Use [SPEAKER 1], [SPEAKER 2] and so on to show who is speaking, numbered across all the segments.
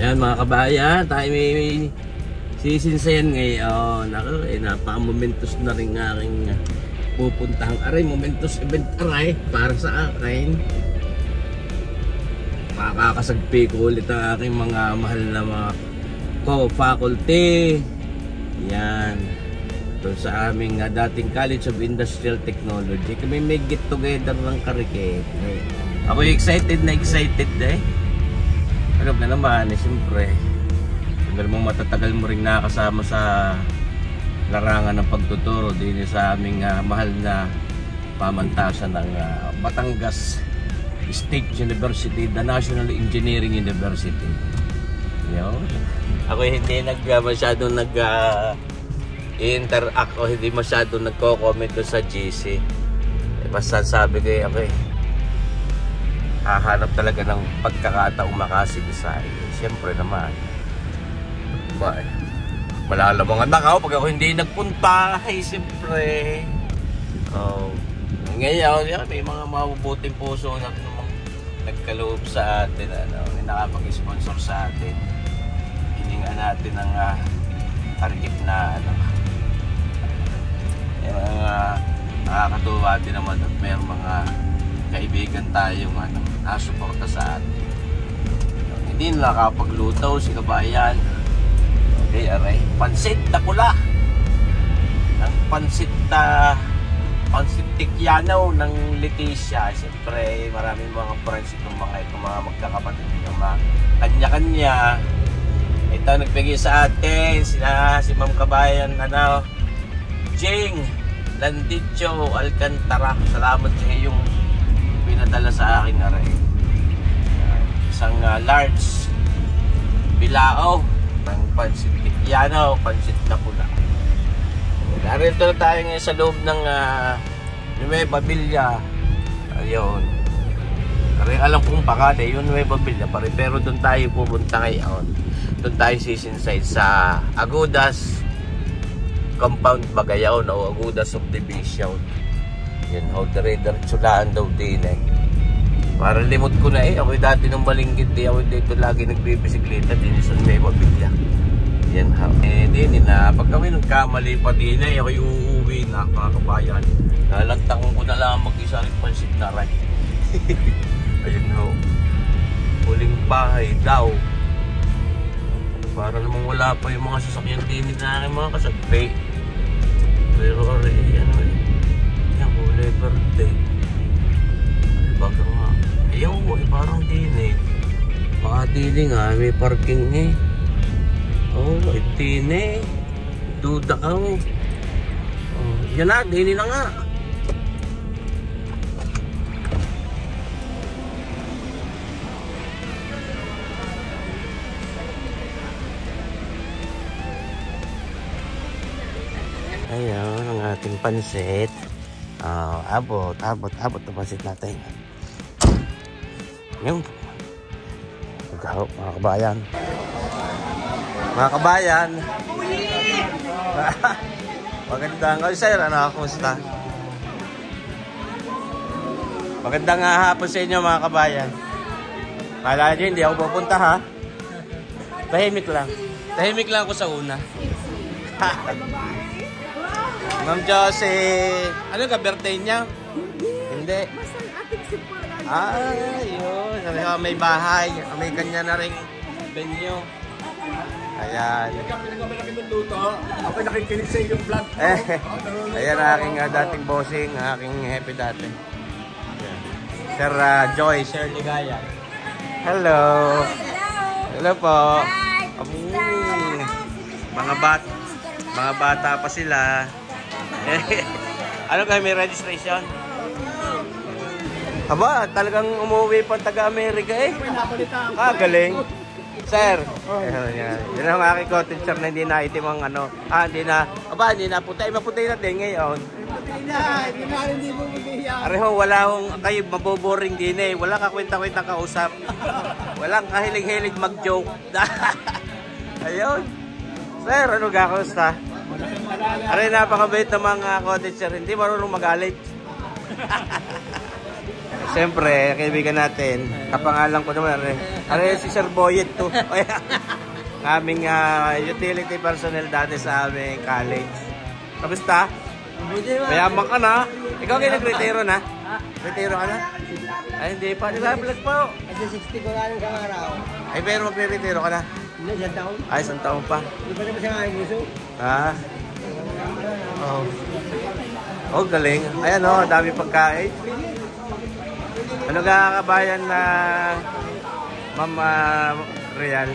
[SPEAKER 1] Yan mga kabayan, tayo may sisinsayan ngayon. Ako, napaka-momentous na rin aking pupuntahang aray. Momentous event aray para sa akin. Makakasagpi ko ulit ang aking mga mahal na mga co-faculty. Yan. Ito sa aming dating College of Industrial Technology. Kami may get together ng karikit. Ako excited eh. Ano na naman, siyempre. Kung mo matatagal mo rin nakasama sa larangan ng pagtuturo din sa aming mahal na pamantasan ng Batangas State University, the National Engineering University. Yun. Ako hindi masyadong interact o hindi masyadong nagko-comment sa GC. Basta sabi ko ako hahanap talaga ng pagkakataong makasigsay. Siyempre naman. Malalamangan na ako pag ako hindi nagpunta. Siyempre. Ngayon, may mga mabubuting puso na nagkaloob sa atin. Nakapag-sponsor sa atin. Hininga natin ang target na nakakatuwa din naman at may mga kaibigan tayong nasuporta sa atin. Hindi nila nakapaglutaw si kabayan. Okay, aray. Pansit na pula. Ang pansit tikyanaw ng Leticia. Siyempre, maraming mga friends itong mga magkakapatid ng mga kanya-kanya. Ito, nagbigay sa atin si Ma'am Kabayan, Jing Landicho Alcantara. Salamat sa iyong pinadala sa akin, aray. Isang large bilao ng pansit tikyanaw, pansit na pula. Narito na tayo ngayon sa loob ng Nueva Villa. Ayun. Alam kong baka yung Nueva Villa pa rin, pero doon tayo pupunta ngayon. Doon tayo sisinside sa Agudas Compound Bagayaw o Agudas Subdivision. Yan ho, dire-diretsulaan daw din Para limot ko na ako dati nung Malinggit ako dito lagi nagbibisikleta din sa Nueva Villa. Yan ha. Din na pag kami nagkamali pa din ako uuwi na mga kabayan. Nalantakon ko na lang mag-isa rin pansit na rin. Ayun ho. Huling bahay daw. Para namang wala pa yung mga sasakyan din na aking mga kasagpay. Pero yan kulay birthday. Ay baga nga. Ayaw parang din baka din nga may parking din duda ka yan na, din na nga. Ayun ang ating pansit. Abot ang pansit natin. Yun. Mga kabayan. Magandang sir, kumusta? Magandang hapon sa inyo mga kabayan. Kala nyo hindi ako pupunta ha? Tahimik lang ako sa una. Ma'am Josie, ano ka birthday niya? Hindi. Yun. May bahay, may kanya na rin venue. Ayan.
[SPEAKER 2] Ako nakikinig sa iyong vlog.
[SPEAKER 1] Ayan aking dating bossing, aking happy dati. Sir Joy, Sir Ligaya. Hello. Hello po. Mga bata pa sila. Ano kayo, may registration? Aba, talagang umuwi pa taga-Amerika galing. Sir, yan ang aking cottager na hindi na itim ang hindi na puti. Maputi na din ngayon.
[SPEAKER 2] Hindi mo mag-iiyak.
[SPEAKER 1] Areho, wala hong kayo maboboring din Wala ka kwenta-kwenta kausap. Walang kahilig-hilig mag-joke. Ayun. Sir, ano ka, kamusta? Napakabait ng mga cottager. Hindi marunong magalit. Siyempre, kaibigan natin. Kapangalan ko naman. Are si Sir Boyet to. Aming utility personnel dati sa aming college. Kamusta? Mayaman ka na. Ikaw kayo nag-retiro na? Retiro ka na? Ay, hindi pa. Di ba? Vlog po.
[SPEAKER 2] Kasi 60 ko lang sa araw.
[SPEAKER 1] Ay, pero magre-retiro ka na?
[SPEAKER 2] Hindi, isang taon.
[SPEAKER 1] Ay, isang taon pa.
[SPEAKER 2] Hindi pa naman siya nga yung gusto.
[SPEAKER 1] Ah. Oh. Oh, galing. Ayan o, dami pagkain. Ano ka kabayan na Ma'am Real?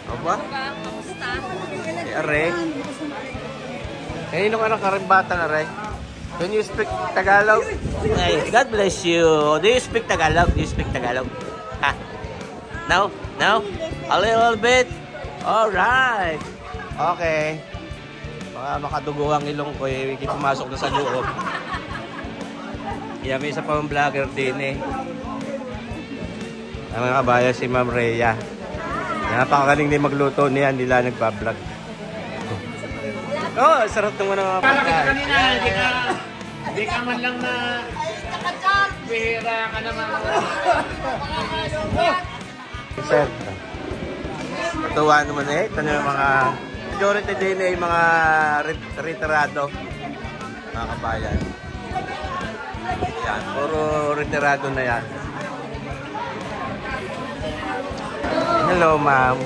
[SPEAKER 1] Ano ba?
[SPEAKER 3] Kamusta?
[SPEAKER 1] Si Aray. Kanino ka ng karimbatan, Aray? Can you speak Tagalog? Ay, God bless you. Do you speak Tagalog? Do you speak Tagalog? Ha? No? No? A little bit? Alright. Okay. Baka makadugo ang ilong ko eh. Pumasok na sa loob. Kaya may isa pa mong vlogger din eh. Ang mga kabayan si Ma'am Rhea. Napakagaling din magluto niya. Nila nagpa-vlog. Oh, sarap naman ang mga
[SPEAKER 2] Kala kita
[SPEAKER 1] pagkain.
[SPEAKER 2] kanina, hindi ka man lang na bihira ka naman.
[SPEAKER 1] Sir. Matuwa naman eh. Ito na yung mga majority din eh, mga retirado. Mga kabayan. Yan, puro retirado na yan. Hello, ma'am.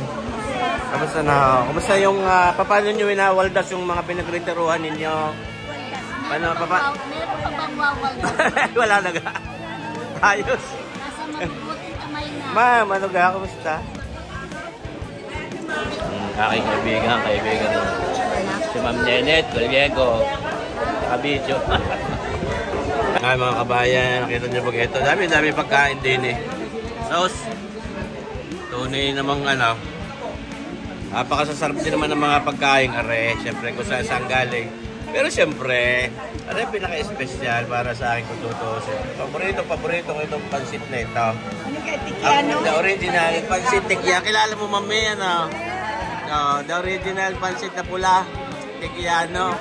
[SPEAKER 1] Kamusta na? Kamusta yung, paano nyo winawaldas yung mga pinagretiruhan ninyo? Paano, papa?
[SPEAKER 3] Meron pa bang wawaldas?
[SPEAKER 1] Wala na ga. Ayos.
[SPEAKER 3] Nasa mabuting kamay na.
[SPEAKER 1] Ma'am, ano ga? Kamusta? Aking kaibigan mo. Si Ma'am Janet, Diego, Kabidyo. Ay, mga kabayan, nakita nyo ba ito? Dami pagkain din eh. Sauce. Tunay namang ano. Napakasasarap din naman ng mga pagkain, are. Siyempre kung saan galing. Pero siyempre, are, pinaka-espesyal para sa akin kung tutusin. Paborito ko itong pansit na ito.
[SPEAKER 3] Ano kaya tikiano?
[SPEAKER 1] The original pansit tikya. Kilala mo, mami, ano? No, the original pansit na pula. Tikiano.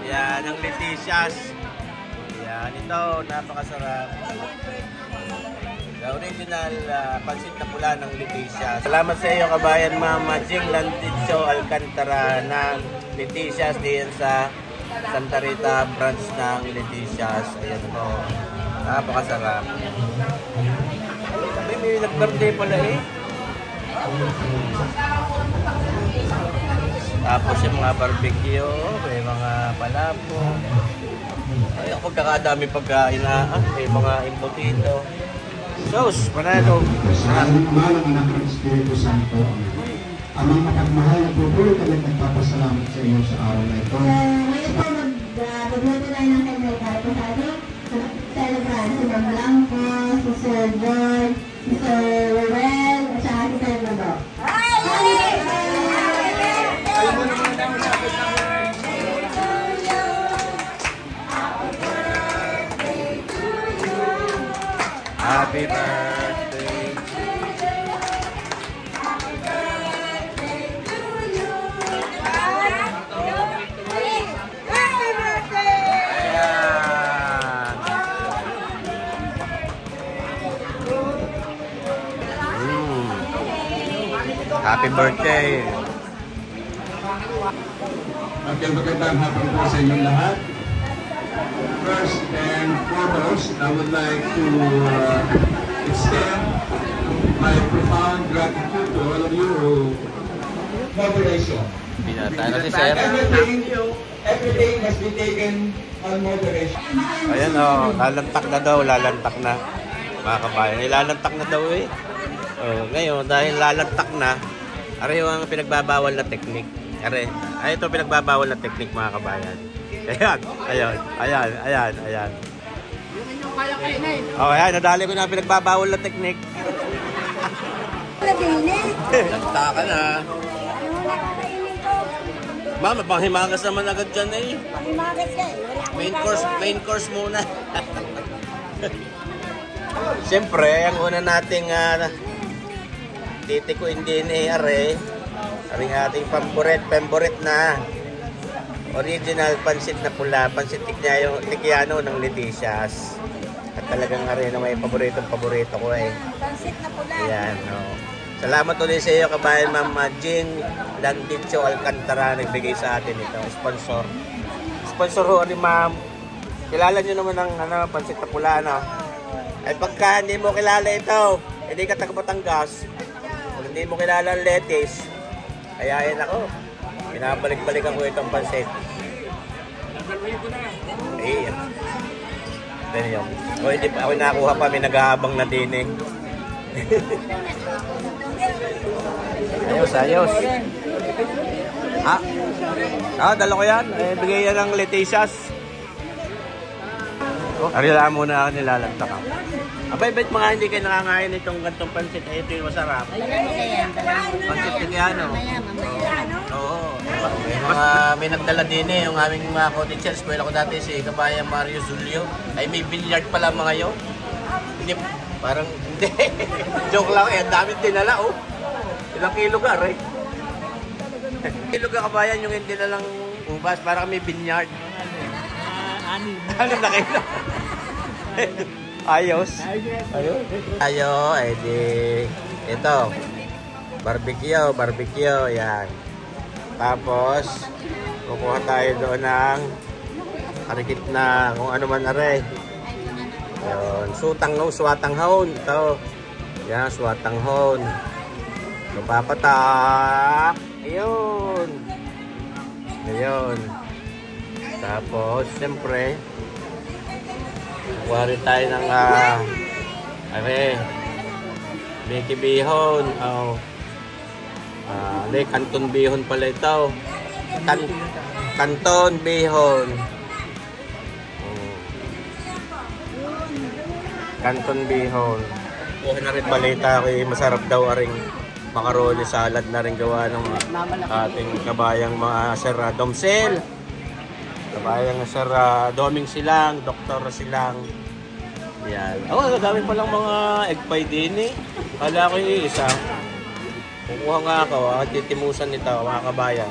[SPEAKER 1] Yan, ang Leticias. Yan, ito, napakasarap. The original pansit na pula ng Leticias. Salamat sa iyo, kabayan, Mama Jing Lanticho Alcantara ng Leticias diyan sa Santa Rita branch ng Leticias. Ayan po. Napakasarap. May nag-birthday pala eh. Tapos yung mga barbecue, may mga palapo. Ay, ako pagkakadami pagkain na, may mga impotito. Sauce, panalo.
[SPEAKER 4] Malang anak ng Espiritu Santo. Amang mapagmahal na pupulot at nagpapasalamat sa iyo sa araw na ito.
[SPEAKER 5] Ngayon po, magluto tayo ng kaibigan. Celebrant si Ma'am Blanco, si Sir John, si Sir Ruel, at saka si Sir Lodo.
[SPEAKER 1] Happy birthday. Happy birthday.
[SPEAKER 4] Magandang hapon po sa inyong lahat. First and foremost, I would like to extend my profound gratitude to all of you who moderation.
[SPEAKER 1] Pinatay na si Sir.
[SPEAKER 4] Everything must be taken on moderation.
[SPEAKER 1] Ayan o, lalantak na daw, lalantak na. Mga kabayan, lalantak na daw eh. Oh, ngayon, dahil lalantak na, are yung pinagbabawal na teknik. Are, ay ito pinagbabawal na teknik mga kabayan. Ayan. Okay, nadali ko na pinagbabawal na teknik. Lanta ka na. Mama, panghimagas naman agad dyan eh.
[SPEAKER 3] Panghimagas ka eh.
[SPEAKER 1] Main course muna. Siyempre, ang una nating titikuin din eh, are. Aring ating pamborit na original pansit na pula, pansit tikiano ng Leticias. At talagang arena may paborito ko eh.
[SPEAKER 3] Pansit na pula.
[SPEAKER 1] Ayan, oh. Salamat ulit sa iyo, kabayan, Ma'am Jean Landicho Alcantara, nagbigay sa atin ito, sponsor. Sponsor ho ni Ma'am. Kilala nyo naman ang pansit na pula, no? Ay pagka hindi mo kilala ito, hindi ka taga Batangas, kung hindi mo kilala ang lettuce, ayayin ako. Pinabalik-balik ako itong pansit. Ayan. Then yun. O hindi pa ako nakuha pa, may nag-aabang na din eh. Ayos. Dala ko yan. Bigay yan ng Leticias. Arilaan muna ako nilalanta ka. Abay, bet mga hindi kayo nakakain itong gantong pansit. Ito yung masarap. Pansit Tigiano. Oo. May nagdala din eh. Yung aming mga co-teachers. Eskwela ko dati si kabayan Mario Zulio. Ay may billiard pala mga yun. Hindi, parang hindi. Joke lang eh. Ang daming tinala oh. Ilang kilo ka eh. Kilo ka kabayan yung hindi na lang ubas. Parang may billiard. Ano na kilo? Ayos. Di ito. Barbecue, yan. Tapos kukuha tayo doon ng arikit na kung ano man are. Yun, swatanghon. Ito. Yan, swatanghon. Papatak. Ayun. Tapos, siyempre, kuha rin tayo ng Beki Bihon. Canton Bihon pala ito. Canton Bihon. Canton Bihon. Kuha na rin balita kay masarap daw aring macaroni salad na rin gawa ng ating kabayang mga Sir Domsel. Kabayang Sir Doming Silang, Dr. Silang. Yan. Gagamit pa lang mga egg pie din eh. Kala ko yung isa. Kukuha nga ako, titimusan nito mga kabayan.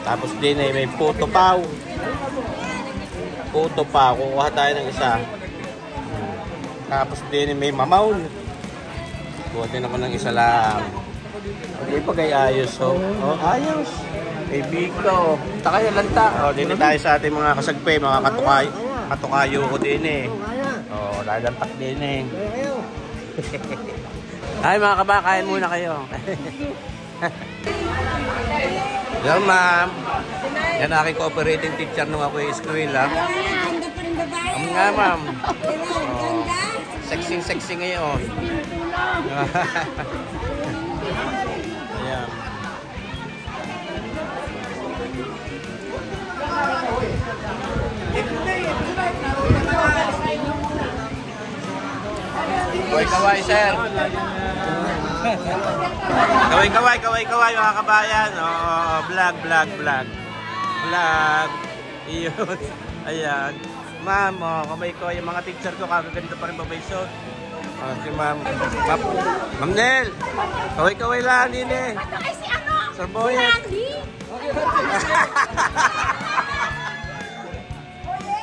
[SPEAKER 1] Tapos din eh, may puto paw. Kukuha tayo ng isa. Tapos din eh, may mamaw. Kuha din ako ng isa lang. Hindi pa kayo ayos oh. Ayos. May biko. Takay lanta. Dito tayo sa ating mga kasagpay, mga katukayo ko din eh. Lalantak din eh. Ay mga kaba, kain muna kayo. Yan ma'am. Yan aking cooperating teacher nung ako yung school ha. Nga ma'am. Sexy ngayon. Ayan. Kaway sir. Kaway mga kabayan. Vlog. Iyon. Ayan. Ma'am, kamay yung mga teacher ko kagaganda pa rin babaysot. Si ma'am. Ma'am Nel. Kaway lang din eh.
[SPEAKER 3] Ay si ano?
[SPEAKER 1] Sir Boyet.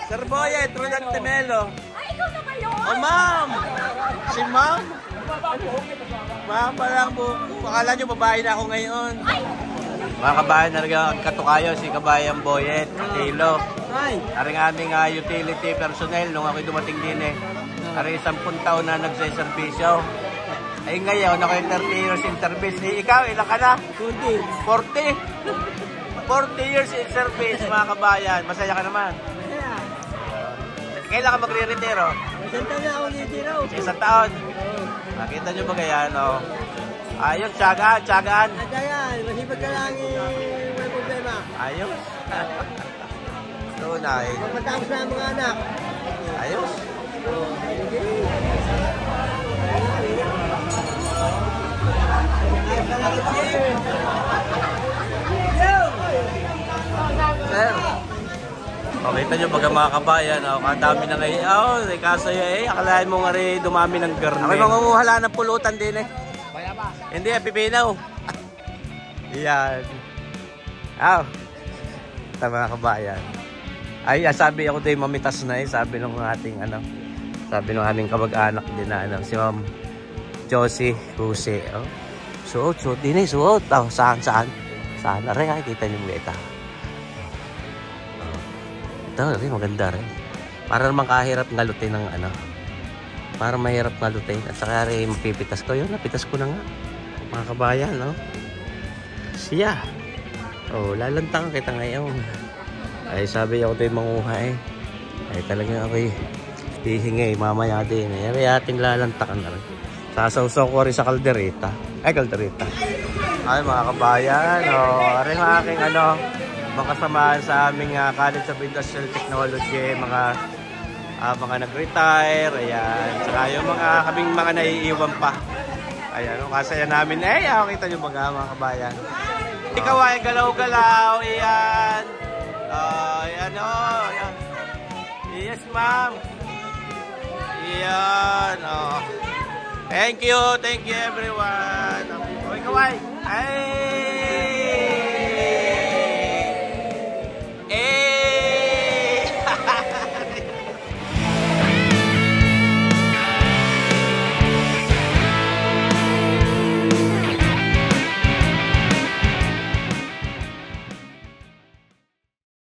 [SPEAKER 1] Sir Boyet, Rodante Melo.
[SPEAKER 3] Ay, ikaw na kayo?
[SPEAKER 1] Ma'am! Si ma'am? Ma'am, parang akala nyo babae na ako ngayon. Mga kabayan na katukayo, si Kabayan Boyet, Katilo. Aring aming utility personnel nung ako'y dumating din eh. Aring 10 taon na nagsiservisyo. Ay ngayon, ako yung 30 years in service. Ikaw, ilang ka na? 40 years in service, mga kabayan. Masaya ka naman? Kailan ka magre-retiro?
[SPEAKER 6] Isang taon na ako nitiro.
[SPEAKER 1] Isang taon? Nakita nyo ba ganyan, no? Ayos, tsagaan.
[SPEAKER 6] Natayan, masipag ka lang may problema.
[SPEAKER 1] Ayos. Tunay.
[SPEAKER 6] Matapos na ang mga anak.
[SPEAKER 1] Ayos. Sir. Makita nyo baga mga kabayan, kadami na ngayon. Kaso akalain mo nga rin dumami ng garne. Ako mangunguhala ng pulutan din eh. Hindi, pipinaw. Yan. Ito mga kabayan. Ay, sabi ako tayo mamitas na eh. Sabi nung ating ano. Sabi nung aming kamag-anak din na ano. Si Ma'am Josie Jose. Oh. Suot din eh. Suot. Oh, saan? Saan na rin? Ay, kita niyo mo ito. Ito rin, maganda rin. Para naman kahirap ngalutin ng ano. Para mahirap ngalutin. At saka rin mapipitas ko. Yun, napitas ko na nga. Mga kabayan, no? Siya. Oh, lalantang kita ngayon. Ay, sabi ako tayo manguha eh. Ay, talagang ako'y hihingi. Mamaya din eh. Ay, ating lalantakan na rin. Sasawsaw ko rin sa kaldereta. Ay, kaldereta. Ay, mga kabayan. Oh, rin ang aking ano, mga kasamahan sa aming College of Industrial Technology. Mga nag-retire. Ayan. Saka yung kaming mga naiiwan pa. Ayan, oh, kasaya namin. Eh, kita nyo mga kabayan. Ikaw ay galaw-galaw. Ayan. Ayan, oh. Ayan. Yes, ma'am. Ayan, oh. Thank you everyone. Oh, ikaw ay.